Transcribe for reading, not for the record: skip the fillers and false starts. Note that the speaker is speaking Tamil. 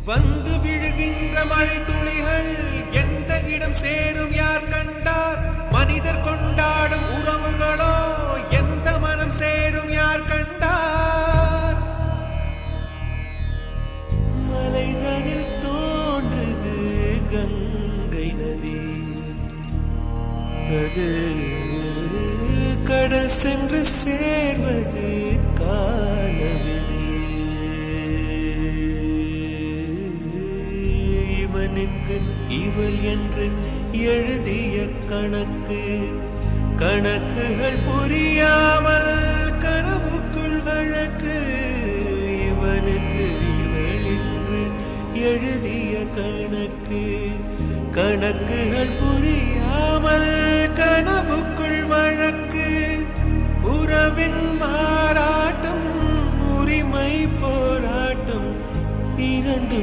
வந்து விழுகின்ற மழை துளிகள் எந்த இடம் சேரும் யார் கண்டார்? மனிதர் கொண்டாடும் உறவுகளோ எந்த மனம் சேரும் யார் கண்டார்? மலைதனில் தோன்றுது கங்கை நதி, அது கடல் சென்று சேர்வது காலவிதி. இவனுக்கு இவள் என்று எழுதிய கணக்குகள் புரியாமல் கனவுக்குள் வழக்கு. இவனுக்கு இவள் என்று எழுதிய கணக்குகள் புரியாமல் கனவுக்குள் வழக்கு. உறவின் மாறாட்டம், உரிமை போராட்டம், இரண்டு